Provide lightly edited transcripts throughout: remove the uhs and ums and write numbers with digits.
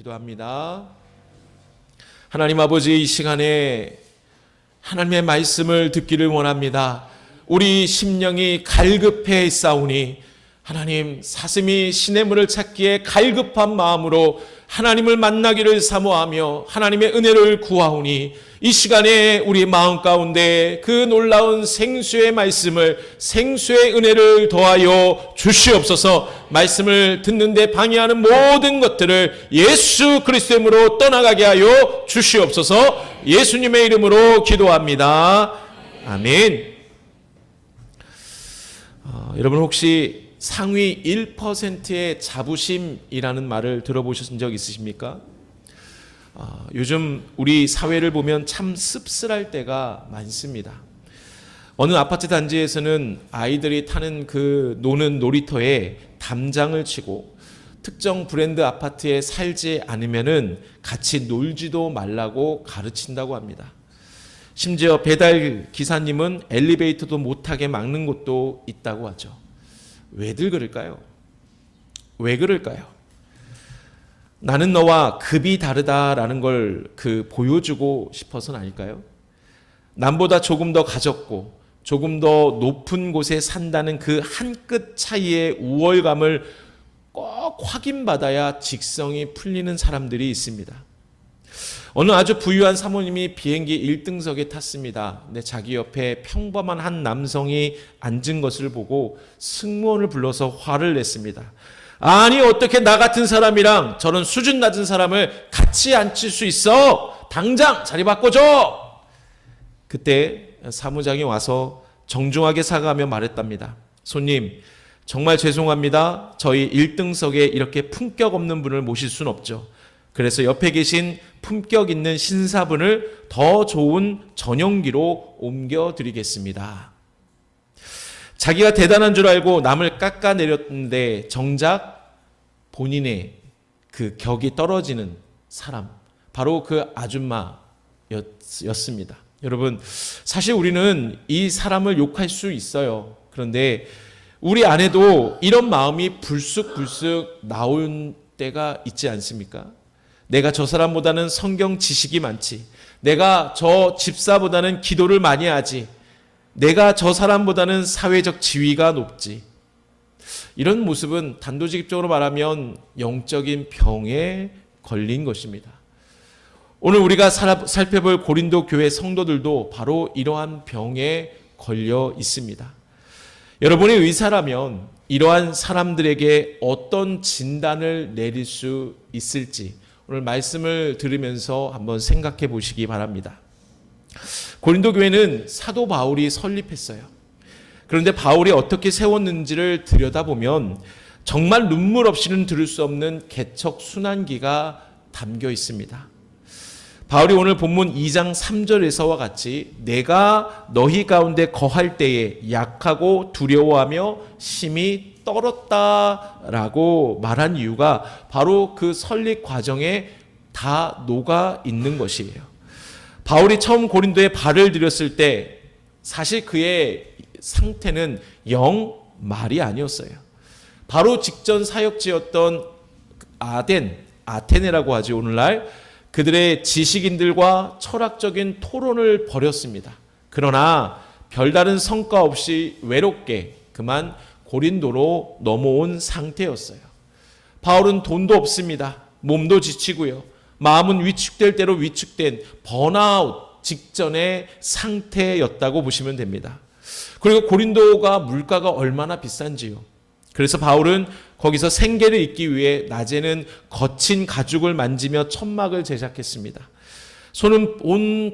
기도합니다. 하나님 아버지, 이 시간에 하나님의 말씀을 듣기를 원합니다. 우리 심령이 갈급해 싸우니 하나님, 사슴이 시냇물을 찾기에 갈급한 마음으로 하나님을 만나기를 사모하며 하나님의 은혜를 구하오니 이 시간에 우리 마음 가운데 그 놀라운 생수의 말씀을, 생수의 은혜를 더하여 주시옵소서. 말씀을 듣는데 방해하는 모든 것들을 예수 그리스도의 이름으로 떠나가게 하여 주시옵소서. 예수님의 이름으로 기도합니다. 아멘. 여러분 혹시 상위 1%의 자부심이라는 말을 들어보신 적 있으십니까? 요즘 우리 사회를 보면 참 씁쓸할 때가 많습니다. 어느 아파트 단지에서는 아이들이 타는 그 노는 놀이터에 담장을 치고 특정 브랜드 아파트에 살지 않으면은 같이 놀지도 말라고 가르친다고 합니다. 심지어 배달 기사님은 엘리베이터도 못하게 막는 곳도 있다고 하죠. 왜들 그럴까요? 왜 그럴까요? 나는 너와 급이 다르다라는 걸 보여주고 싶어서는 아닐까요? 남보다 조금 더 가졌고 조금 더 높은 곳에 산다는 그 한 끗 차이의 우월감을 꼭 확인받아야 직성이 풀리는 사람들이 있습니다. 어느 아주 부유한 사모님이 비행기 1등석에 탔습니다. 근데 자기 옆에 평범한 한 남성이 앉은 것을 보고 승무원을 불러서 화를 냈습니다. 아니, 어떻게 나 같은 사람이랑 저런 수준 낮은 사람을 같이 앉힐 수 있어? 당장 자리 바꿔줘! 그때 사무장이 와서 정중하게 사과하며 말했답니다. 손님, 정말 죄송합니다. 저희 1등석에 이렇게 품격 없는 분을 모실 수는 없죠. 그래서 옆에 계신 품격 있는 신사분을 더 좋은 전용기로 옮겨드리겠습니다. 자기가 대단한 줄 알고 남을 깎아내렸는데 정작 본인의 그 격이 떨어지는 사람, 바로 그 아줌마였습니다. 여러분, 사실 우리는 이 사람을 욕할 수 있어요. 그런데 우리 안에도 이런 마음이 불쑥불쑥 나올 때가 있지 않습니까? 내가 저 사람보다는 성경 지식이 많지. 내가 저 집사보다는 기도를 많이 하지. 내가 저 사람보다는 사회적 지위가 높지. 이런 모습은 단도직입적으로 말하면 영적인 병에 걸린 것입니다. 오늘 우리가 살펴볼 고린도 교회 성도들도 바로 이러한 병에 걸려 있습니다. 여러분이 의사라면 이러한 사람들에게 어떤 진단을 내릴 수 있을지 오늘 말씀을 들으면서 한번 생각해 보시기 바랍니다. 고린도 교회는 사도 바울이 설립했어요. 그런데 바울이 어떻게 세웠는지를 들여다보면 정말 눈물 없이는 들을 수 없는 개척 순환기가 담겨 있습니다. 바울이 오늘 본문 2장 3절에서와 같이 내가 너희 가운데 거할 때에 약하고 두려워하며 심히 떨었다라고 말한 이유가 바로 그 설립 과정에 다 녹아 있는 것이에요. 바울이 처음 고린도에 발을 들였을 때 사실 그의 상태는 영 말이 아니었어요. 바로 직전 사역지였던 아테네라고 하지 오늘날, 그들의 지식인들과 철학적인 토론을 벌였습니다. 그러나 별다른 성과 없이 외롭게 그만 고린도로 넘어온 상태였어요. 바울은 돈도 없습니다. 몸도 지치고요. 마음은 위축될 대로 위축된 번아웃 직전의 상태였다고 보시면 됩니다. 그리고 고린도가 물가가 얼마나 비싼지요. 그래서 바울은 거기서 생계를 잇기 위해 낮에는 거친 가죽을 만지며 천막을 제작했습니다.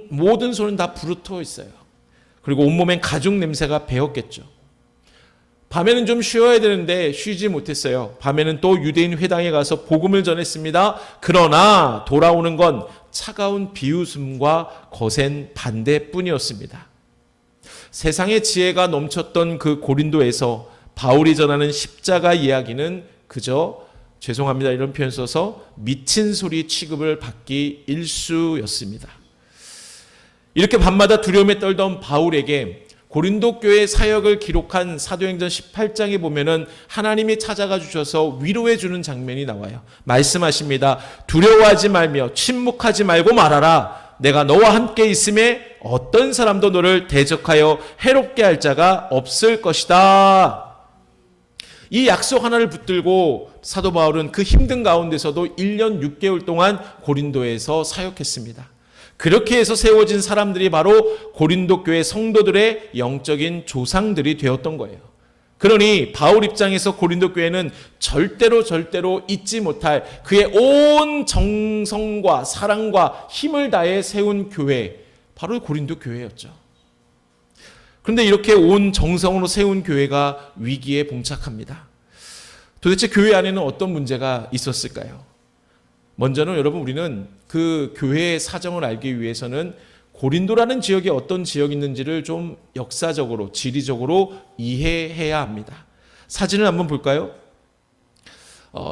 모든 손은 다 부르터 있어요. 그리고 온몸엔 가죽 냄새가 배었겠죠. 밤에는 좀 쉬어야 되는데 쉬지 못했어요. 밤에는 또 유대인 회당에 가서 복음을 전했습니다. 그러나 돌아오는 건 차가운 비웃음과 거센 반대뿐이었습니다. 세상의 지혜가 넘쳤던 그 고린도에서 바울이 전하는 십자가 이야기는 그저, 죄송합니다 이런 표현 써서, 미친 소리 취급을 받기 일쑤였습니다. 이렇게 밤마다 두려움에 떨던 바울에게 고린도 교회 사역을 기록한 사도행전 18장에 보면은 하나님이 찾아가 주셔서 위로해 주는 장면이 나와요. 말씀하십니다. 두려워하지 말며 침묵하지 말고 말하라. 내가 너와 함께 있음에 어떤 사람도 너를 대적하여 해롭게 할 자가 없을 것이다. 이 약속 하나를 붙들고 사도 바울은 그 힘든 가운데서도 1년 6개월 동안 고린도에서 사역했습니다. 그렇게 해서 세워진 사람들이 바로 고린도 교회 성도들의 영적인 조상들이 되었던 거예요. 그러니 바울 입장에서 고린도 교회는 절대로 잊지 못할 그의 온 정성과 사랑과 힘을 다해 세운 교회, 바로 고린도 교회였죠. 그런데 이렇게 온 정성으로 세운 교회가 위기에 봉착합니다. 도대체 교회 안에는 어떤 문제가 있었을까요? 먼저는 여러분, 우리는 그 교회의 사정을 알기 위해서는 고린도라는 지역이 어떤 지역이 있는지를 좀 역사적으로, 지리적으로 이해해야 합니다. 사진을 한번 볼까요?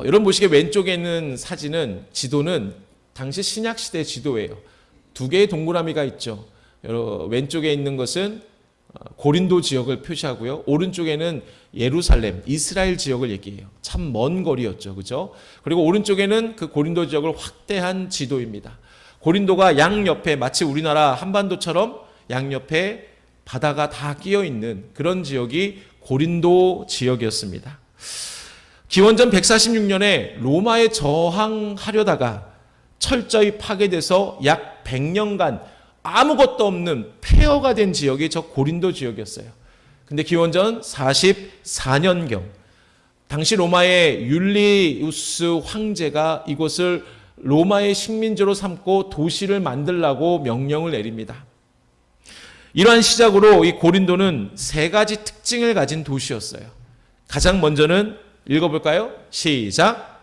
여러분 보시기에 왼쪽에 있는 사진은, 지도는 당시 신약시대 지도예요. 두 개의 동그라미가 있죠. 왼쪽에 있는 것은 고린도 지역을 표시하고요. 오른쪽에는 예루살렘, 이스라엘 지역을 얘기해요. 참 먼 거리였죠. 그죠? 그리고 오른쪽에는 그 고린도 지역을 확대한 지도입니다. 고린도가 양옆에 마치 우리나라 한반도처럼 양옆에 바다가 다 끼어 있는 그런 지역이 고린도 지역이었습니다. 기원전 146년에 로마에 저항하려다가 철저히 파괴돼서 약 100년간 아무것도 없는 폐허가 된 지역이 저 고린도 지역이었어요. 근데 기원전 44년경 당시 로마의 율리우스 황제가 이곳을 로마의 식민지로 삼고 도시를 만들라고 명령을 내립니다. 이러한 시작으로 이 고린도는 세 가지 특징을 가진 도시였어요. 가장 먼저는 읽어볼까요? 시작.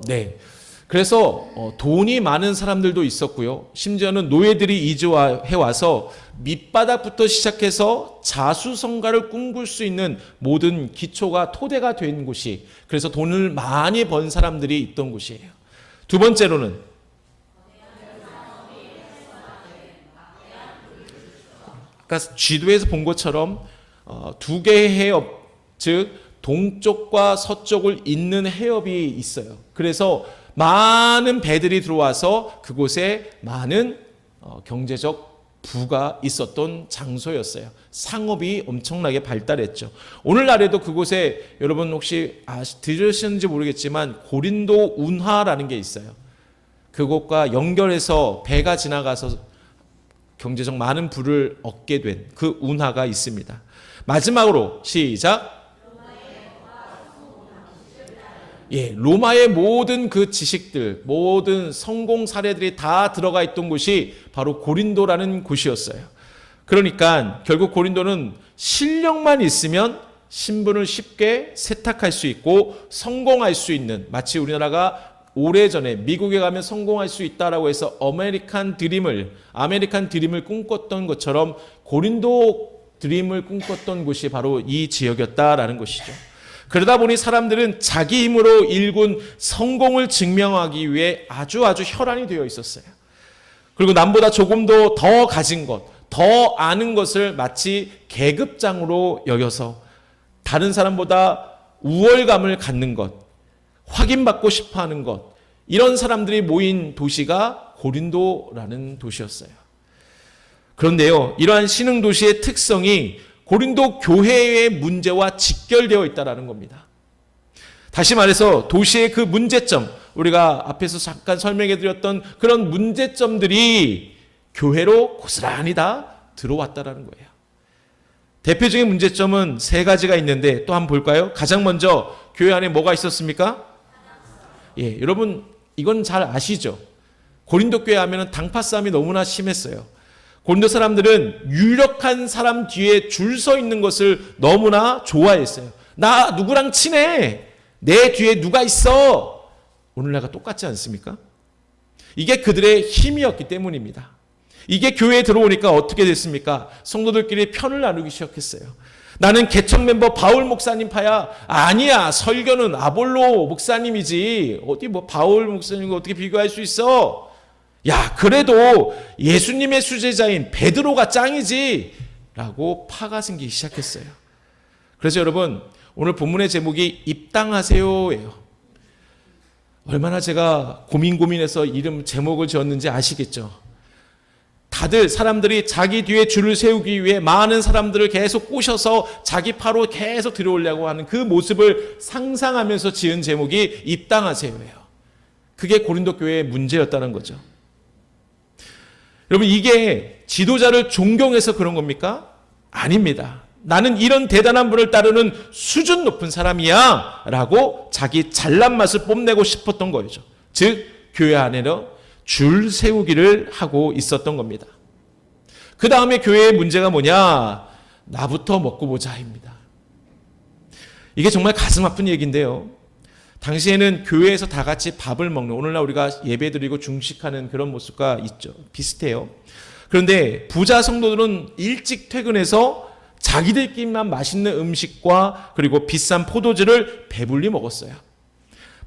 네. 그래서 돈이 많은 사람들도 있었고요. 심지어는 노예들이 이주해 와서 밑바닥부터 시작해서 자수성가를 꿈꿀 수 있는 모든 기초가 토대가 된 곳이, 그래서 돈을 많이 번 사람들이 있던 곳이에요. 두 번째로는 아까 지도에서 본 것처럼 두 개의 해협, 즉 동쪽과 서쪽을 잇는 해협이 있어요. 그래서 많은 배들이 들어와서 그곳에 많은 경제적 부가 있었던 장소였어요. 상업이 엄청나게 발달했죠. 오늘날에도 그곳에 여러분 혹시 들으셨는지 모르겠지만 고린도 운하라는 게 있어요. 그곳과 연결해서 배가 지나가서 경제적 많은 부를 얻게 된 그 운하가 있습니다. 마지막으로 시작. 로마의 모든 그 지식들, 모든 성공 사례들이 다 들어가 있던 곳이 바로 고린도라는 곳이었어요. 그러니까 결국 고린도는 실력만 있으면 신분을 쉽게 세탁할 수 있고 성공할 수 있는, 마치 우리나라가 오래전에 미국에 가면 성공할 수 있다라고 해서 아메리칸 드림을 꿈꿨던 것처럼 고린도 드림을 꿈꿨던 곳이 바로 이 지역이었다라는 것이죠. 그러다 보니 사람들은 자기 힘으로 일군 성공을 증명하기 위해 아주 혈안이 되어 있었어요. 그리고 남보다 조금 더 가진 것, 더 아는 것을 마치 계급장으로 여겨서 다른 사람보다 우월감을 갖는 것, 확인받고 싶어하는 것, 이런 사람들이 모인 도시가 고린도라는 도시였어요. 그런데요, 이러한 신흥도시의 특성이 고린도 교회의 문제와 직결되어 있다는 겁니다. 다시 말해서 도시의 그 문제점, 우리가 앞에서 잠깐 설명해 드렸던 그런 문제점들이 교회로 고스란히 다 들어왔다는 거예요. 대표적인 문제점은 세 가지가 있는데 또 한번 볼까요? 가장 먼저 교회 안에 뭐가 있었습니까? 여러분 이건 잘 아시죠? 고린도 교회 하면 당파 싸움이 너무나 심했어요. 고린도 사람들은 유력한 사람 뒤에 줄 서 있는 것을 너무나 좋아했어요. 나 누구랑 친해? 내 뒤에 누가 있어? 오늘날과 똑같지 않습니까? 이게 그들의 힘이었기 때문입니다. 이게 교회에 들어오니까 어떻게 됐습니까? 성도들끼리 편을 나누기 시작했어요. 나는 개척 멤버 바울 목사님 파야. 아니야, 설교는 아볼로 목사님이지. 어디 바울 목사님과 어떻게 비교할 수 있어? 야, 그래도 예수님의 수제자인 베드로가 짱이지 라고 파가 생기기 시작했어요. 그래서 여러분, 오늘 본문의 제목이 입당하세요예요. 얼마나 제가 고민해서 이름 제목을 지었는지 아시겠죠? 다들 사람들이 자기 뒤에 줄을 세우기 위해 많은 사람들을 계속 꼬셔서 자기 파로 계속 들어오려고 하는 그 모습을 상상하면서 지은 제목이 입당하세요예요. 그게 고린도 교회의 문제였다는 거죠. 여러분, 이게 지도자를 존경해서 그런 겁니까? 아닙니다. 나는 이런 대단한 분을 따르는 수준 높은 사람이야 라고 자기 잘난 맛을 뽐내고 싶었던 거죠. 즉 교회 안에는 줄 세우기를 하고 있었던 겁니다. 그 다음에 교회의 문제가 뭐냐? 나부터 먹고 보자입니다. 이게 정말 가슴 아픈 얘기인데요. 당시에는 교회에서 다 같이 밥을 먹는, 오늘날 우리가 예배드리고 중식하는 그런 모습과 있죠. 비슷해요. 그런데 부자 성도들은 일찍 퇴근해서 자기들끼리만 맛있는 음식과 그리고 비싼 포도주를 배불리 먹었어요.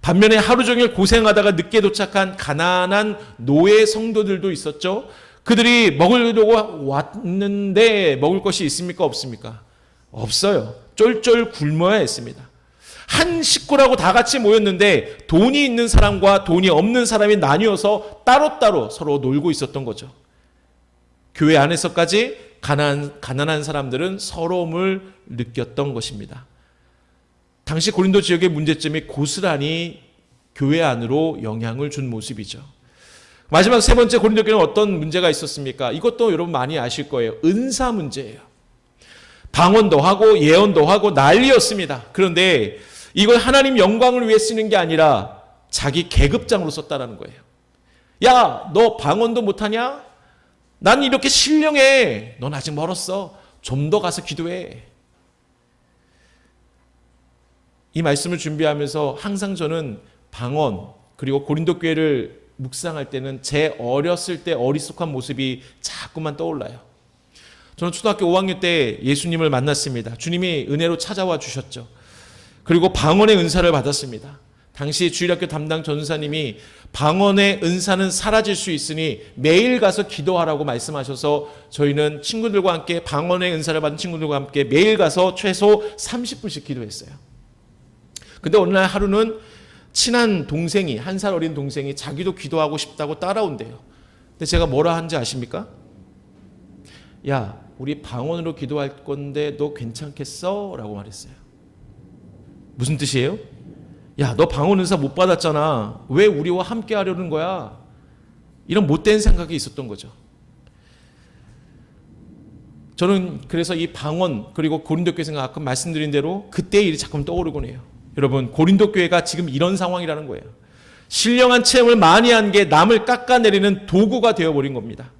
반면에 하루 종일 고생하다가 늦게 도착한 가난한 노예 성도들도 있었죠. 그들이 먹으려고 왔는데 먹을 것이 있습니까? 없습니까? 없어요. 쫄쫄 굶어야 했습니다. 한 식구라고 다 같이 모였는데 돈이 있는 사람과 돈이 없는 사람이 나뉘어서 따로따로 서로 놀고 있었던 거죠. 교회 안에서까지 가난한 사람들은 서러움을 느꼈던 것입니다. 당시 고린도 지역의 문제점이 고스란히 교회 안으로 영향을 준 모습이죠. 마지막 세 번째 고린도 교회는 어떤 문제가 있었습니까? 이것도 여러분 많이 아실 거예요. 은사 문제예요. 방언도 하고 예언도 하고 난리였습니다. 그런데 이걸 하나님 영광을 위해 쓰는 게 아니라 자기 계급장으로 썼다라는 거예요. 야, 너 방언도 못하냐? 난 이렇게 신령해. 넌 아직 멀었어. 좀 더 가서 기도해. 이 말씀을 준비하면서 항상 저는 방언 그리고 고린도 교회를 묵상할 때는 제 어렸을 때 어리숙한 모습이 자꾸만 떠올라요. 저는 초등학교 5학년 때 예수님을 만났습니다. 주님이 은혜로 찾아와 주셨죠. 그리고 방언의 은사를 받았습니다. 당시 주일학교 담당 전사님이 방언의 은사는 사라질 수 있으니 매일 가서 기도하라고 말씀하셔서 저희는 친구들과 함께 방언의 은사를 받은 친구들과 함께 매일 가서 최소 30분씩 기도했어요. 근데 어느 날 하루는 친한 동생이, 1살 어린 동생이 자기도 기도하고 싶다고 따라온대요. 근데 제가 뭐라 한지 아십니까? 야, 우리 방언으로 기도할 건데 너 괜찮겠어? 라고 말했어요. 무슨 뜻이에요? 야, 너 방언 은사 못 받았잖아. 왜 우리와 함께 하려는 거야? 이런 못된 생각이 있었던 거죠. 저는 그래서 이 방언 그리고 고린도 교회 생각 아까 말씀드린 대로 그때의 일이 자꾸 떠오르곤 해요. 여러분, 고린도 교회가 지금 이런 상황이라는 거예요. 신령한 체험을 많이 한 게 남을 깎아내리는 도구가 되어버린 겁니다.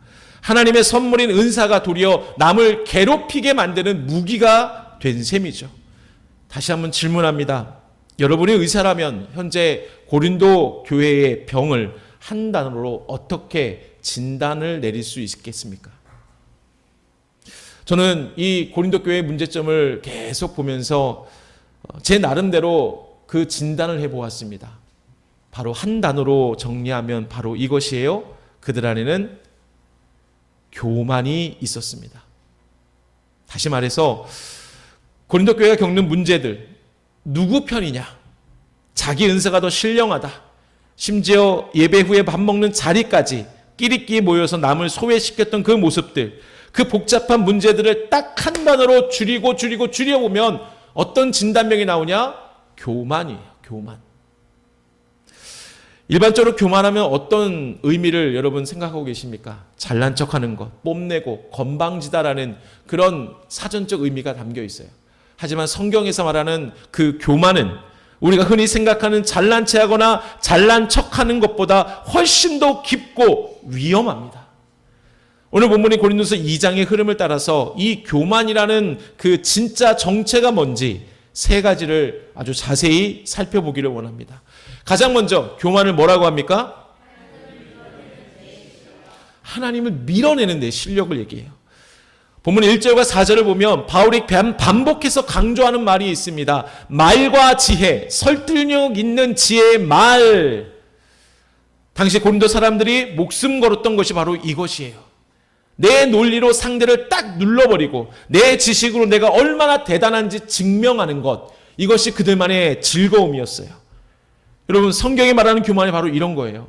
하나님의 선물인 은사가 도리어 남을 괴롭히게 만드는 무기가 된 셈이죠. 다시 한번 질문합니다. 여러분이 의사라면 현재 고린도 교회의 병을 한 단어로 어떻게 진단을 내릴 수 있겠습니까? 저는 이 고린도 교회의 문제점을 계속 보면서 제 나름대로 그 진단을 해보았습니다. 바로 한 단어로 정리하면 바로 이것이에요. 그들 안에는 교만이 있었습니다. 다시 말해서 고린도 교회가 겪는 문제들, 누구 편이냐? 자기 은사가 더 신령하다. 심지어 예배 후에 밥 먹는 자리까지 끼리끼리 모여서 남을 소외시켰던 그 모습들, 그 복잡한 문제들을 딱 한 단어로 줄여보면 어떤 진단명이 나오냐? 교만이에요. 교만. 일반적으로 교만하면 어떤 의미를 여러분 생각하고 계십니까? 잘난 척하는 것, 뽐내고 건방지다라는 그런 사전적 의미가 담겨 있어요. 하지만 성경에서 말하는 그 교만은 우리가 흔히 생각하는 잘난 체하거나 잘난 척하는 것보다 훨씬 더 깊고 위험합니다. 오늘 본문이 고린도서 2장의 흐름을 따라서 이 교만이라는 그 진짜 정체가 뭔지 세 가지를 아주 자세히 살펴보기를 원합니다. 가장 먼저 교만을 뭐라고 합니까? 하나님을 밀어내는 데 실력을 얘기해요. 본문 1절과 4절을 보면 바울이 반복해서 강조하는 말이 있습니다. 말과 지혜, 설득력 있는 지혜의 말. 당시 고린도 사람들이 목숨 걸었던 것이 바로 이것이에요. 내 논리로 상대를 딱 눌러버리고 내 지식으로 내가 얼마나 대단한지 증명하는 것, 이것이 그들만의 즐거움이었어요. 여러분, 성경이 말하는 교만이 바로 이런 거예요.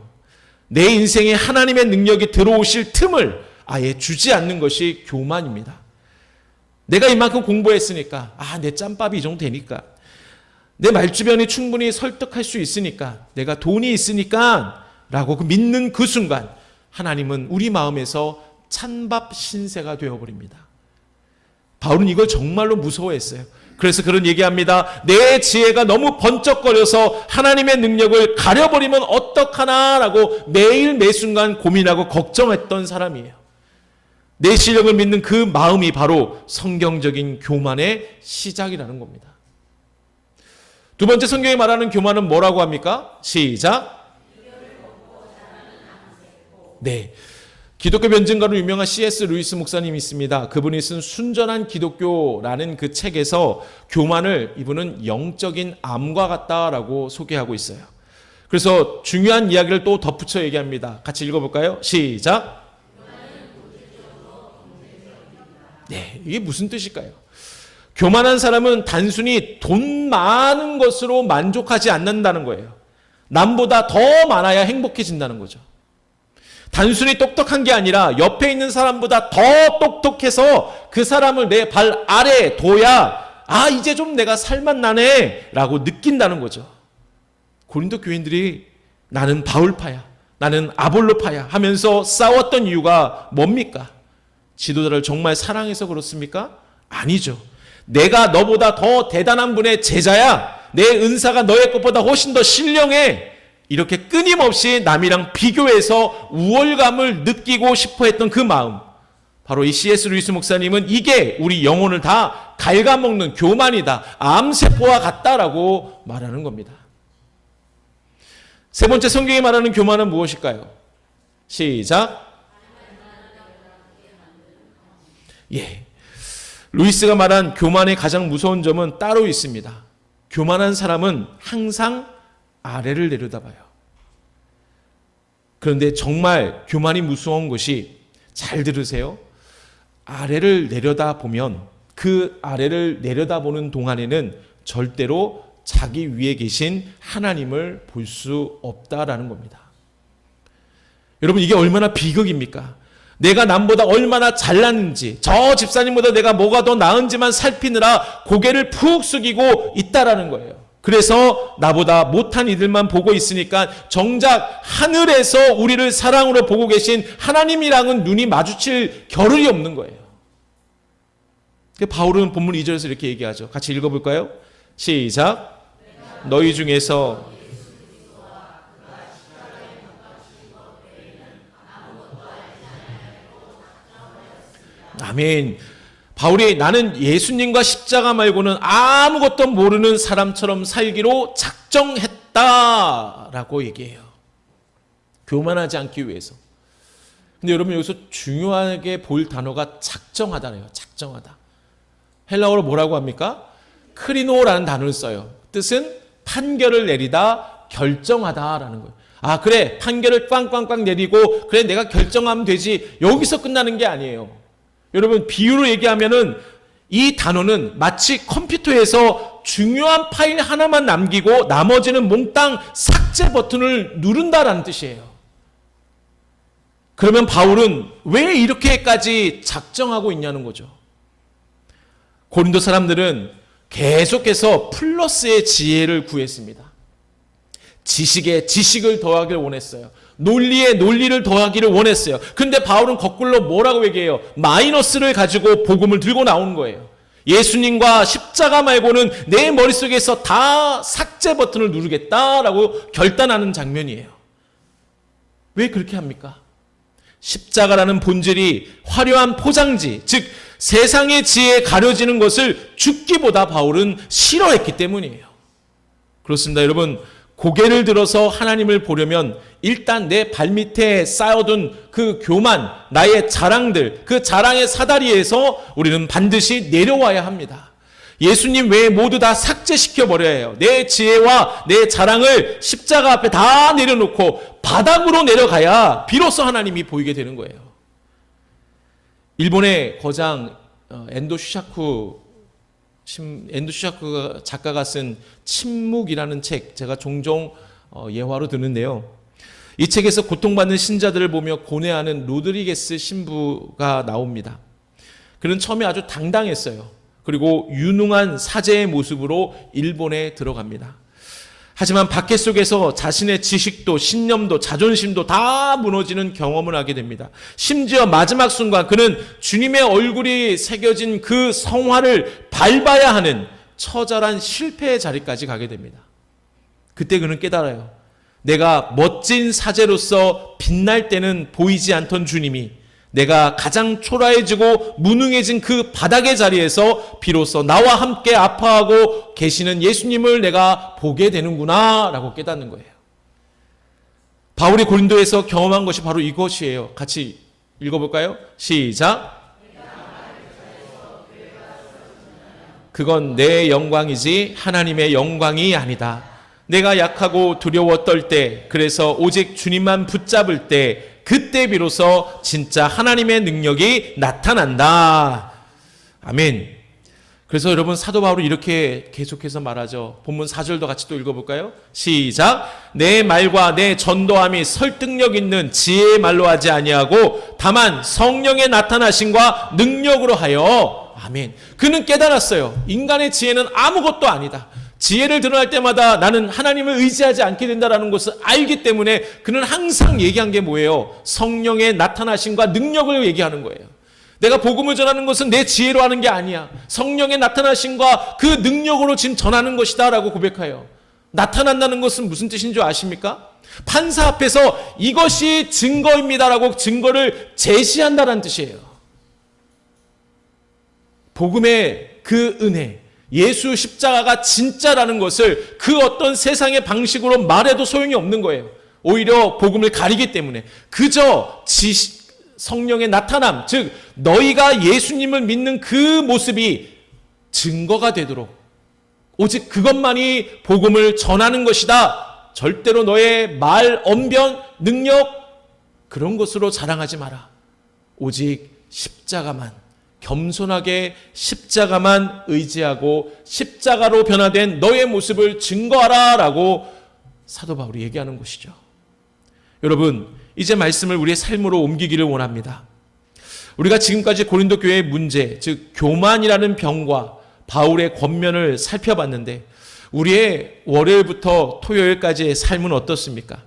내 인생에 하나님의 능력이 들어오실 틈을 아예 주지 않는 것이 교만입니다. 내가 이만큼 공부했으니까, 내 짬밥이 이 정도 되니까, 내 말주변이 충분히 설득할 수 있으니까, 내가 돈이 있으니까 라고 믿는 그 순간 하나님은 우리 마음에서 찬밥 신세가 되어버립니다. 바울은 이걸 정말로 무서워했어요. 그래서 그런 얘기합니다. 내 지혜가 너무 번쩍거려서 하나님의 능력을 가려버리면 어떡하나라고 매일 매순간 고민하고 걱정했던 사람이에요. 내 실력을 믿는 그 마음이 바로 성경적인 교만의 시작이라는 겁니다. 두 번째, 성경이 말하는 교만은 뭐라고 합니까? 시작. 네. 기독교 변증가로 유명한 C.S. 루이스 목사님이 있습니다. 그분이 쓴 순전한 기독교라는 그 책에서 교만을 이분은 영적인 암과 같다라고 소개하고 있어요. 그래서 중요한 이야기를 또 덧붙여 얘기합니다. 같이 읽어볼까요? 시작. 네, 이게 무슨 뜻일까요? 교만한 사람은 단순히 돈 많은 것으로 만족하지 않는다는 거예요. 남보다 더 많아야 행복해진다는 거죠. 단순히 똑똑한 게 아니라 옆에 있는 사람보다 더 똑똑해서 그 사람을 내 발 아래에 둬야 이제 좀 내가 살맛나네 라고 느낀다는 거죠. 고린도 교인들이 나는 바울파야, 나는 아볼로파야 하면서 싸웠던 이유가 뭡니까? 지도자를 정말 사랑해서 그렇습니까? 아니죠. 내가 너보다 더 대단한 분의 제자야, 내 은사가 너의 것보다 훨씬 더 신령해, 이렇게 끊임없이 남이랑 비교해서 우월감을 느끼고 싶어 했던 그 마음, 바로 이 C.S. 루이스 목사님은 이게 우리 영혼을 다 갉아먹는 교만이다, 암세포와 같다라고 말하는 겁니다. 세 번째, 성경이 말하는 교만은 무엇일까요? 시작. 루이스가 말한 교만의 가장 무서운 점은 따로 있습니다. 교만한 사람은 항상 아래를 내려다봐요. 그런데 정말 교만이 무서운 것이, 잘 들으세요, 아래를 내려다보면 그 아래를 내려다보는 동안에는 절대로 자기 위에 계신 하나님을 볼 수 없다라는 겁니다. 여러분, 이게 얼마나 비극입니까? 내가 남보다 얼마나 잘났는지, 저 집사님보다 내가 뭐가 더 나은지만 살피느라 고개를 푹 숙이고 있다라는 거예요. 그래서 나보다 못한 이들만 보고 있으니까 정작 하늘에서 우리를 사랑으로 보고 계신 하나님이랑은 눈이 마주칠 겨를이 없는 거예요. 바울은 본문 2절에서 이렇게 얘기하죠. 같이 읽어볼까요? 시작. 너희 중에서 아멘. 바울이 나는 예수님과 십자가 말고는 아무것도 모르는 사람처럼 살기로 작정했다라고 얘기해요. 교만하지 않기 위해서. 근데 여러분, 여기서 중요하게 볼 단어가 작정하다네요. 작정하다. 헬라어로 뭐라고 합니까? 크리노라는 단어를 써요. 뜻은 판결을 내리다, 결정하다라는 거예요. 그래, 판결을 빵빵빵 내리고 그래, 내가 결정하면 되지, 여기서 끝나는 게 아니에요. 여러분, 비유로 얘기하면은 이 단어는 마치 컴퓨터에서 중요한 파일 하나만 남기고 나머지는 몽땅 삭제 버튼을 누른다라는 뜻이에요. 그러면 바울은 왜 이렇게까지 작정하고 있냐는 거죠. 고린도 사람들은 계속해서 플러스의 지혜를 구했습니다. 지식에 지식을 더하기를 원했어요. 논리에 논리를 더하기를 원했어요. 근데 바울은 거꾸로 뭐라고 얘기해요? 마이너스를 가지고 복음을 들고 나오는 거예요. 예수님과 십자가 말고는 내 머릿속에서 다 삭제 버튼을 누르겠다라고 결단하는 장면이에요. 왜 그렇게 합니까? 십자가라는 본질이 화려한 포장지, 즉 세상의 지혜에 가려지는 것을 죽기보다 바울은 싫어했기 때문이에요. 그렇습니다. 여러분, 고개를 들어서 하나님을 보려면 일단 내 발밑에 쌓여둔 그 교만, 나의 자랑들, 그 자랑의 사다리에서 우리는 반드시 내려와야 합니다. 예수님 외에 모두 다 삭제시켜버려야 해요. 내 지혜와 내 자랑을 십자가 앞에 다 내려놓고 바닥으로 내려가야 비로소 하나님이 보이게 되는 거예요. 일본의 거장 엔도 슈샤쿠 작가가 쓴 침묵이라는 책, 제가 종종 예화로 드는데요. 이 책에서 고통받는 신자들을 보며 고뇌하는 로드리게스 신부가 나옵니다. 그는 처음에 아주 당당했어요. 그리고 유능한 사제의 모습으로 일본에 들어갑니다. 하지만 박해 속에서 자신의 지식도 신념도 자존심도 다 무너지는 경험을 하게 됩니다. 심지어 마지막 순간 그는 주님의 얼굴이 새겨진 그 성화를 밟아야 하는 처절한 실패의 자리까지 가게 됩니다. 그때 그는 깨달아요. 내가 멋진 사제로서 빛날 때는 보이지 않던 주님이 내가 가장 초라해지고 무능해진 그 바닥의 자리에서 비로소 나와 함께 아파하고 계시는 예수님을 내가 보게 되는구나 라고 깨닫는 거예요. 바울이 고린도에서 경험한 것이 바로 이것이에요. 같이 읽어볼까요? 시작. 그건 내 영광이지 하나님의 영광이 아니다. 내가 약하고 두려워 떨 때, 그래서 오직 주님만 붙잡을 때, 그때 비로소 진짜 하나님의 능력이 나타난다. 아멘. 그래서 여러분 사도 바울이 이렇게 계속해서 말하죠. 본문 4절도 같이 또 읽어볼까요? 시작. 내 말과 내 전도함이 설득력 있는 지혜의 말로 하지 아니하고 다만 성령의 나타나심과 능력으로 하여. 아멘. 그는 깨달았어요. 인간의 지혜는 아무것도 아니다. 지혜를 드러날 때마다 나는 하나님을 의지하지 않게 된다는 것을 알기 때문에 그는 항상 얘기한 게 뭐예요? 성령의 나타나심과 능력을 얘기하는 거예요. 내가 복음을 전하는 것은 내 지혜로 하는 게 아니야. 성령의 나타나심과 그 능력으로 지금 전하는 것이다 라고 고백해요. 나타난다는 것은 무슨 뜻인 줄 아십니까? 판사 앞에서 이것이 증거입니다라고 증거를 제시한다는 뜻이에요. 복음의 그 은혜, 예수 십자가가 진짜라는 것을 그 어떤 세상의 방식으로 말해도 소용이 없는 거예요. 오히려 복음을 가리기 때문에 그저 성령의 나타남, 즉 너희가 예수님을 믿는 그 모습이 증거가 되도록 오직 그것만이 복음을 전하는 것이다. 절대로 너의 말, 언변, 능력 그런 것으로 자랑하지 마라. 오직 십자가만, 겸손하게 십자가만 의지하고 십자가로 변화된 너의 모습을 증거하라 라고 사도 바울이 얘기하는 것이죠. 여러분, 이제 말씀을 우리의 삶으로 옮기기를 원합니다. 우리가 지금까지 고린도 교회의 문제, 즉 교만이라는 병과 바울의 권면을 살펴봤는데 우리의 월요일부터 토요일까지의 삶은 어떻습니까?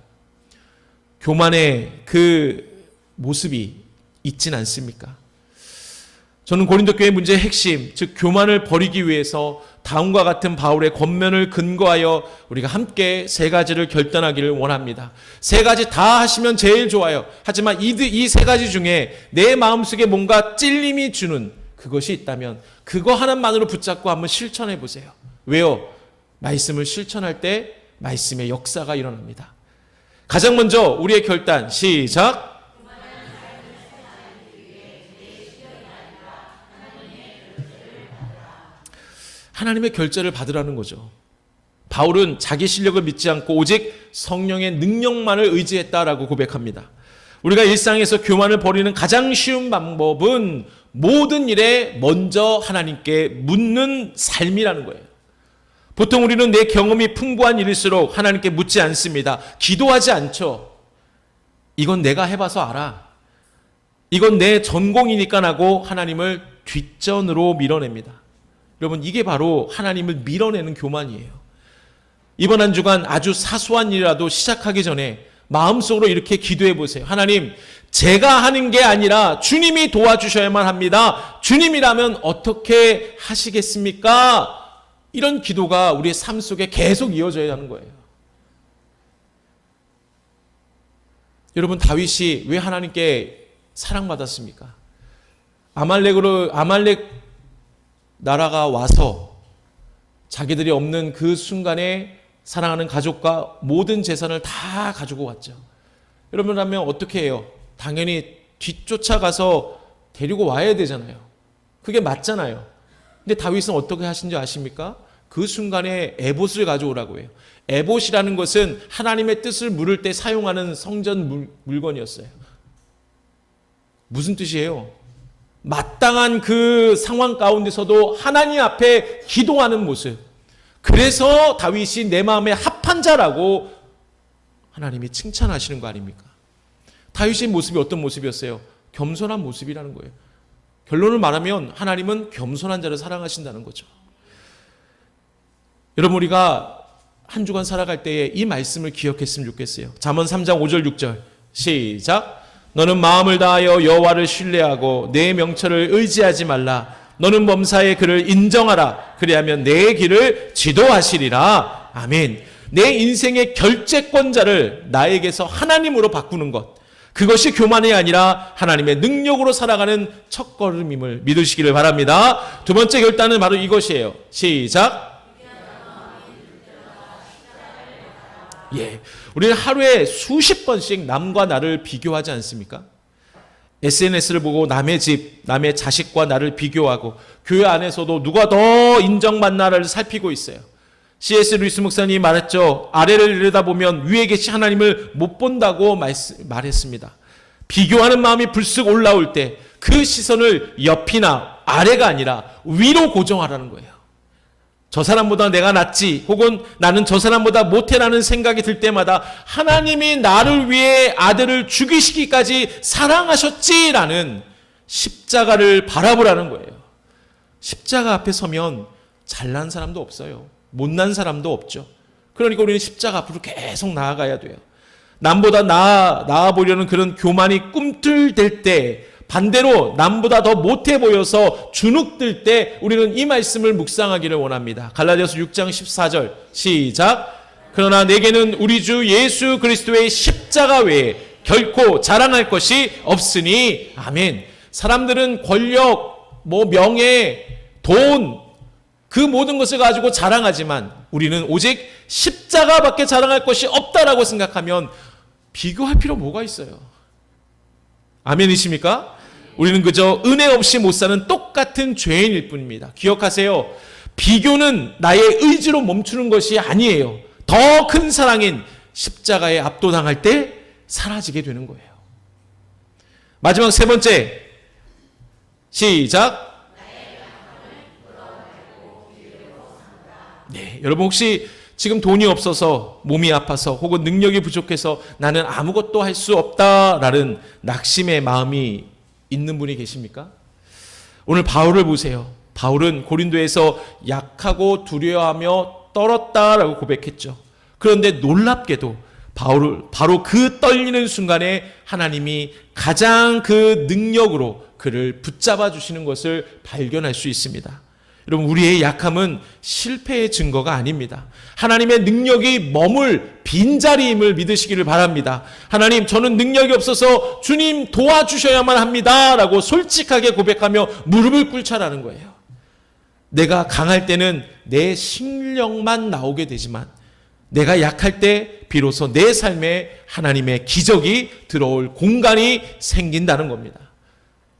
교만의 그 모습이 있진 않습니까? 저는 고린도 교회 문제의 핵심, 즉 교만을 버리기 위해서 다음과 같은 바울의 권면을 근거하여 우리가 함께 세 가지를 결단하기를 원합니다. 세 가지 다 하시면 제일 좋아요. 하지만 이 세 가지 중에 내 마음속에 뭔가 찔림이 주는 그것이 있다면 그거 하나만으로 붙잡고 한번 실천해 보세요. 왜요? 말씀을 실천할 때 말씀의 역사가 일어납니다. 가장 먼저 우리의 결단, 시작! 하나님의 결제를 받으라는 거죠. 바울은 자기 실력을 믿지 않고 오직 성령의 능력만을 의지했다라고 고백합니다. 우리가 일상에서 교만을 버리는 가장 쉬운 방법은 모든 일에 먼저 하나님께 묻는 삶이라는 거예요. 보통 우리는 내 경험이 풍부한 일일수록 하나님께 묻지 않습니다. 기도하지 않죠. 이건 내가 해봐서 알아. 이건 내 전공이니까 하고 하나님을 뒷전으로 밀어냅니다. 여러분, 이게 바로 하나님을 밀어내는 교만이에요. 이번 한 주간 아주 사소한 일이라도 시작하기 전에 마음속으로 이렇게 기도해 보세요. 하나님, 제가 하는 게 아니라 주님이 도와주셔야만 합니다. 주님이라면 어떻게 하시겠습니까? 이런 기도가 우리의 삶 속에 계속 이어져야 하는 거예요. 여러분, 다윗이 왜 하나님께 사랑받았습니까? 아말렉 나라가 와서 자기들이 없는 그 순간에 사랑하는 가족과 모든 재산을 다 가지고 왔죠. 여러분이라면 어떻게 해요? 당연히 뒤쫓아가서 데리고 와야 되잖아요. 그게 맞잖아요. 근데 다윗은 어떻게 하신지 아십니까? 그 순간에 에봇을 가져오라고 해요. 에봇이라는 것은 하나님의 뜻을 물을 때 사용하는 성전 물건이었어요. 무슨 뜻이에요? 마땅한 그 상황 가운데서도 하나님 앞에 기도하는 모습. 그래서 다윗이 내 마음에 합한 자라고 하나님이 칭찬하시는 거 아닙니까? 다윗의 모습이 어떤 모습이었어요? 겸손한 모습이라는 거예요. 결론을 말하면 하나님은 겸손한 자를 사랑하신다는 거죠. 여러분, 우리가 한 주간 살아갈 때에 이 말씀을 기억했으면 좋겠어요. 잠언 3장 5절 6절 시작. 너는 마음을 다하여 여호와를 신뢰하고 내 명철을 의지하지 말라. 너는 범사에 그를 인정하라. 그리하면 내 길을 지도하시리라. 아멘. 내 인생의 결재권자를 나에게서 하나님으로 바꾸는 것, 그것이 교만이 아니라 하나님의 능력으로 살아가는 첫걸음임을 믿으시기를 바랍니다. 두 번째 결단은 바로 이것이에요. 시작. 예, 우리는 하루에 수십 번씩 남과 나를 비교하지 않습니까? SNS를 보고 남의 집, 남의 자식과 나를 비교하고 교회 안에서도 누가 더 인정받나를 살피고 있어요. C.S. 루이스 목사님이 말했죠. 아래를 내려다보면 위에 계신 하나님을 못 본다고 말했습니다. 비교하는 마음이 불쑥 올라올 때 그 시선을 옆이나 아래가 아니라 위로 고정하라는 거예요. 저 사람보다 내가 낫지, 혹은 나는 저 사람보다 못해라는 생각이 들 때마다 하나님이 나를 위해 아들을 죽이시기까지 사랑하셨지라는 십자가를 바라보라는 거예요. 십자가 앞에 서면 잘난 사람도 없어요. 못난 사람도 없죠. 그러니까 우리는 십자가 앞으로 계속 나아가야 돼요. 남보다 나아 보려는 그런 교만이 꿈틀댈 때, 반대로 남보다 더 못해 보여서 주눅들 때 우리는 이 말씀을 묵상하기를 원합니다. 갈라디아서 6장 14절 시작. 그러나 내게는 우리 주 예수 그리스도의 십자가 외에 결코 자랑할 것이 없으니 아멘. 사람들은 권력, 명예, 돈, 그 모든 것을 가지고 자랑하지만 우리는 오직 십자가밖에 자랑할 것이 없다라고 생각하면 비교할 필요 뭐가 있어요? 아멘이십니까? 우리는 그저 은혜 없이 못 사는 똑같은 죄인일 뿐입니다. 기억하세요. 비교는 나의 의지로 멈추는 것이 아니에요. 더 큰 사랑인 십자가에 압도당할 때 사라지게 되는 거예요. 마지막 세 번째 시작. 네, 여러분 혹시 지금 돈이 없어서, 몸이 아파서, 혹은 능력이 부족해서 나는 아무것도 할 수 없다라는 낙심의 마음이 있는 분이 계십니까? 오늘 바울을 보세요. 바울은 고린도에서 약하고 두려워하며 떨었다라고 고백했죠. 그런데 놀랍게도 바로 그 떨리는 순간에 하나님이 가장 그 능력으로 그를 붙잡아 주시는 것을 발견할 수 있습니다. 여러분, 우리의 약함은 실패의 증거가 아닙니다. 하나님의 능력이 머물 빈자리임을 믿으시기를 바랍니다. 하나님, 저는 능력이 없어서 주님 도와주셔야만 합니다 라고 솔직하게 고백하며 무릎을 꿇자라는 거예요. 내가 강할 때는 내 실력만 나오게 되지만 내가 약할 때 비로소 내 삶에 하나님의 기적이 들어올 공간이 생긴다는 겁니다.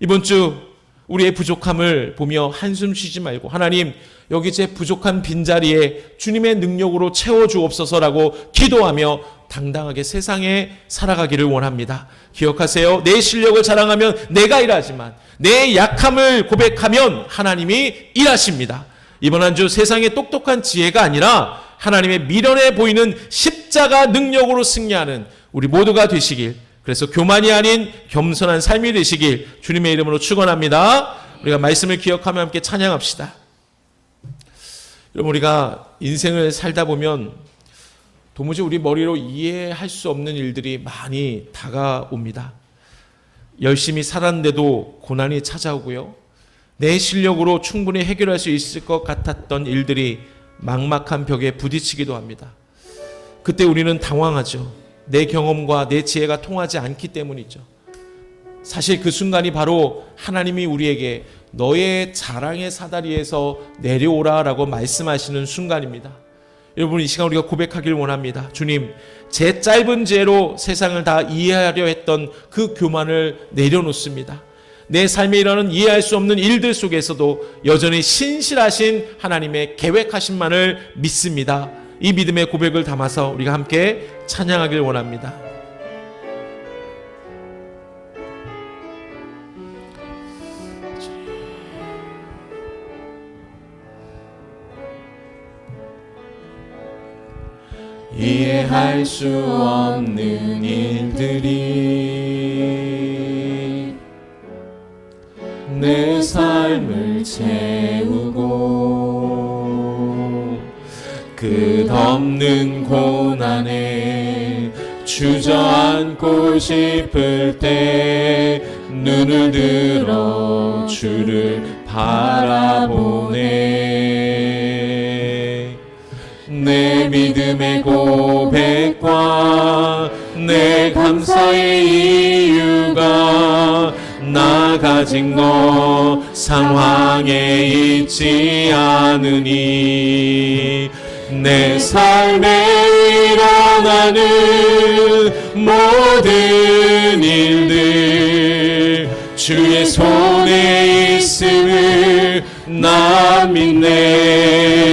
이번 주 우리의 부족함을 보며 한숨 쉬지 말고 하나님, 여기 제 부족한 빈자리에 주님의 능력으로 채워주옵소서라고 기도하며 당당하게 세상에 살아가기를 원합니다. 기억하세요. 내 실력을 자랑하면 내가 일하지만 내 약함을 고백하면 하나님이 일하십니다. 이번 한 주 세상의 똑똑한 지혜가 아니라 하나님의 미련해 보이는 십자가 능력으로 승리하는 우리 모두가 되시길, 그래서 교만이 아닌 겸손한 삶이 되시길 주님의 이름으로 축원합니다. 우리가 말씀을 기억하며 함께 찬양합시다. 여러분, 우리가 인생을 살다 보면 도무지 우리 머리로 이해할 수 없는 일들이 많이 다가옵니다. 열심히 살았는데도 고난이 찾아오고요. 내 실력으로 충분히 해결할 수 있을 것 같았던 일들이 막막한 벽에 부딪히기도 합니다. 그때 우리는 당황하죠. 내 경험과 내 지혜가 통하지 않기 때문이죠. 사실 그 순간이 바로 하나님이 우리에게 너의 자랑의 사다리에서 내려오라라고 말씀하시는 순간입니다. 여러분, 이 시간 우리가 고백하기를 원합니다. 주님, 제 짧은 지혜로 세상을 다 이해하려 했던 그 교만을 내려놓습니다. 내 삶에 일어나는 이해할 수 없는 일들 속에서도 여전히 신실하신 하나님의 계획하심만을 믿습니다. 이 믿음의 고백을 담아서 우리가 함께 찬양하길 원합니다. 이해할 수 없는 일들이 내 삶을 채우고 끝없는 고난에 주저앉고 싶을 때 눈을 들어 주를 바라보네. 내 믿음의 고백과 내 감사의 이유가 나 가진 것 상황에 있지 않으니 내 삶에 일어나는 모든 일들 주의 손에 있음을 나 믿네.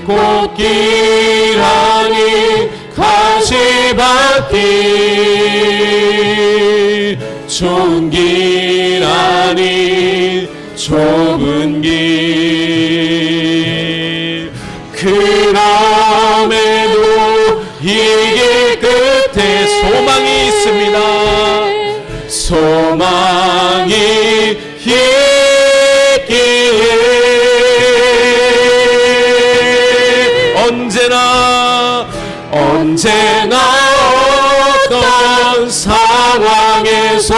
꽃길 아닌 가시밭길 좋은 길 아닌 좁은 길 그럼에도 이 길 끝에 소망이 있습니다. 소망이 있기에 언제나 어떤 상황에서도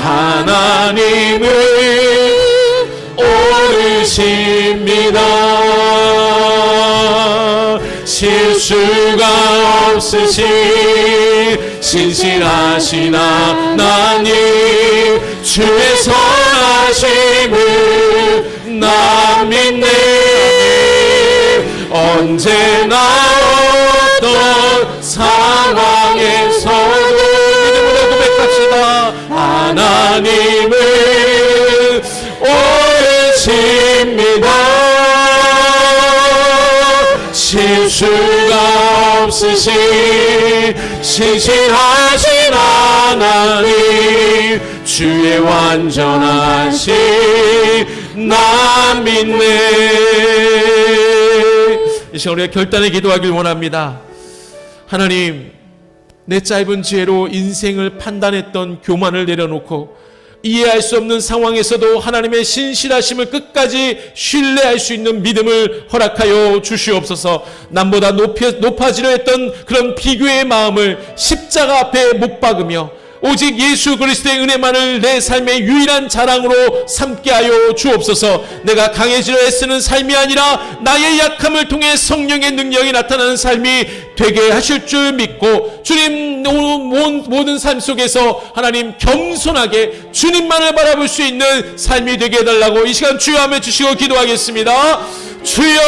하나님은 옳으십니다. 실수가 없으신 신실하신 하나님 주의 선하심을 나 믿네. 언제나 어떤 상황에서도 믿음으로 고백합시다. 하나님은 옳으십니다. 실수가 없으신 신실하신 하나님 주의 완전하신 나 믿네. 이 시간 우리가 결단의 기도하길 원합니다. 하나님, 내 짧은 지혜로 인생을 판단했던 교만을 내려놓고 이해할 수 없는 상황에서도 하나님의 신실하심을 끝까지 신뢰할 수 있는 믿음을 허락하여 주시옵소서. 남보다 높아지려 했던 그런 비교의 마음을 십자가 앞에 못 박으며 오직 예수 그리스도의 은혜만을 내 삶의 유일한 자랑으로 삼게 하여 주옵소서. 내가 강해지려 애쓰는 삶이 아니라 나의 약함을 통해 성령의 능력이 나타나는 삶이 되게 하실 줄 믿고 주님 모든 삶 속에서 하나님 겸손하게 주님만을 바라볼 수 있는 삶이 되게 해달라고 이 시간 주여 하며 주시고 기도하겠습니다. 주여,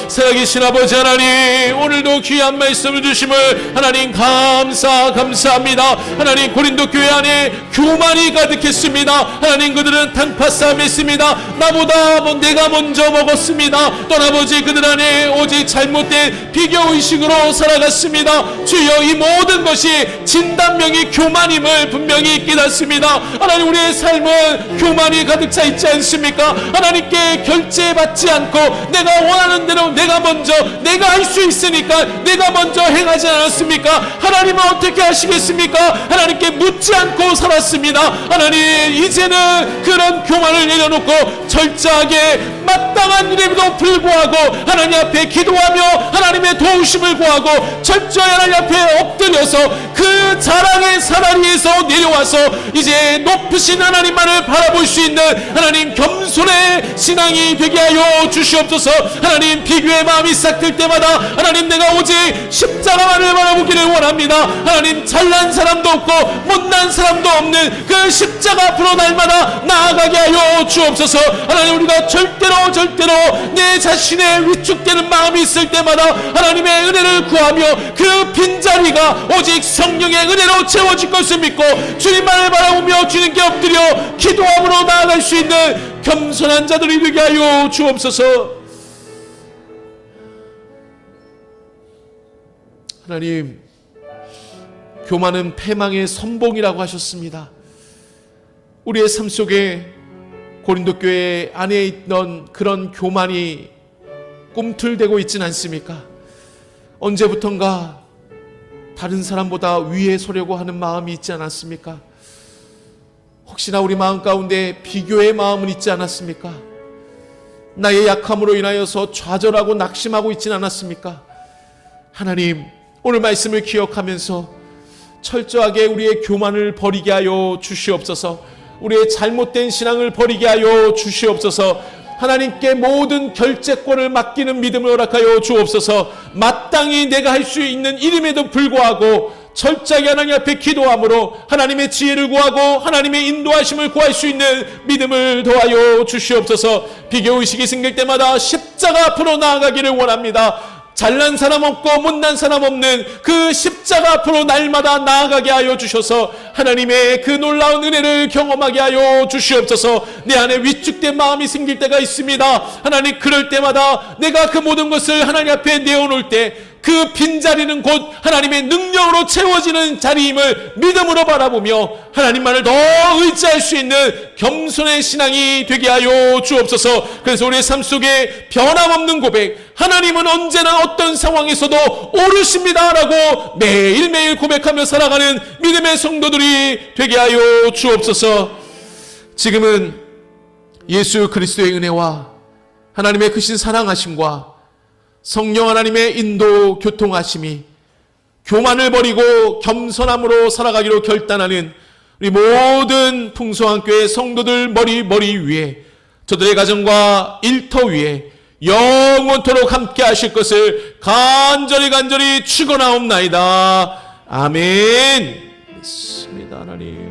살아계신 아버지 하나님, 오늘도 귀한 말씀을 주심을 하나님 감사합니다. 하나님, 고린도 교회 안에 교만이 가득했습니다. 하나님, 그들은 단팥 싸움했습니다. 나보다 내가 먼저 먹었습니다. 또 아버지, 그들 안에 오직 잘못된 비교의식으로 살아갔습니다. 주여, 이 모든 것이 진단명이 교만임을 분명히 깨닫습니다. 하나님, 우리의 삶은 교만이 가득 차 있지 않습니까? 하나님께 결제받지 않고 내가 원하는 대로 내가 먼저, 내가 할 수 있으니까 내가 먼저 행하지 않았습니까? 하나님은 어떻게 하시겠습니까? 하나님께 묻지 않고 살았습니다. 하나님, 이제는 그런 교만을 내려놓고 철저하게 마땅한 일에도 불구하고 하나님 앞에 기도하며 하나님의 도우심을 구하고 철저히 하나님 앞에 엎드려서 그 자랑의 사다리 위에서 내려와서 이제 높으신 하나님만을 바라볼 수 있는 하나님 겸손의 신앙이 되게 하여 주시옵소서. 하나님, 비교의 마음이 싹들 때마다 하나님, 내가 오직 십자가만을 바라보기를 원합니다. 하나님, 잘난 사람도 없고 못난 사람도 없는 그 십자가 앞으로 날마다 나아가게 하여 주옵소서. 하나님, 우리가 절대로 내 자신의 위축되는 마음이 있을 때마다 하나님의 은혜를 구하며 그 빈자리가 오직 성령의 은혜로 채워질 것을 믿고 주님만을 바라보며 주님께 엎드려 기도함으로 나아갈 수 있는 겸손한 자들이 되게 하여 주옵소서. 하나님, 교만은 패망의 선봉이라고 하셨습니다. 우리의 삶 속에 고린도 교회 안에 있던 그런 교만이 꿈틀대고 있진 않습니까? 언제부턴가 다른 사람보다 위에 서려고 하는 마음이 있지 않았습니까? 혹시나 우리 마음 가운데 비교의 마음은 있지 않았습니까? 나의 약함으로 인하여서 좌절하고 낙심하고 있진 않았습니까? 하나님, 오늘 말씀을 기억하면서 철저하게 우리의 교만을 버리게 하여 주시옵소서. 우리의 잘못된 신앙을 버리게 하여 주시옵소서. 하나님께 모든 결재권을 맡기는 믿음을 허락하여 주옵소서. 마땅히 내가 할 수 있는 일임에도 불구하고 철저하게 하나님 앞에 기도함으로 하나님의 지혜를 구하고 하나님의 인도하심을 구할 수 있는 믿음을 더하여 주시옵소서. 비교의식이 생길 때마다 십자가 앞으로 나아가기를 원합니다. 잘난 사람 없고 못난 사람 없는 그 십자가 앞으로 날마다 나아가게 하여 주셔서 하나님의 그 놀라운 은혜를 경험하게 하여 주시옵소서. 내 안에 위축된 마음이 생길 때가 있습니다. 하나님, 그럴 때마다 내가 그 모든 것을 하나님 앞에 내어놓을 때 그 빈자리는 곧 하나님의 능력으로 채워지는 자리임을 믿음으로 바라보며 하나님만을 더 의지할 수 있는 겸손의 신앙이 되게 하여 주옵소서. 그래서 우리의 삶 속에 변함없는 고백, 하나님은 언제나 어떤 상황에서도 옳으십니다라고 매일매일 고백하며 살아가는 믿음의 성도들이 되게 하여 주옵소서. 지금은 예수 그리스도의 은혜와 하나님의 크신 사랑하심과 성령 하나님의 인도 교통하심이 교만을 버리고 겸손함으로 살아가기로 결단하는 우리 모든 풍성한 교회 성도들 머리 위에, 저들의 가정과 일터 위에 영원토록 함께 하실 것을 간절히 축원하옵나이다. 아멘. 믿습니다. 하나님.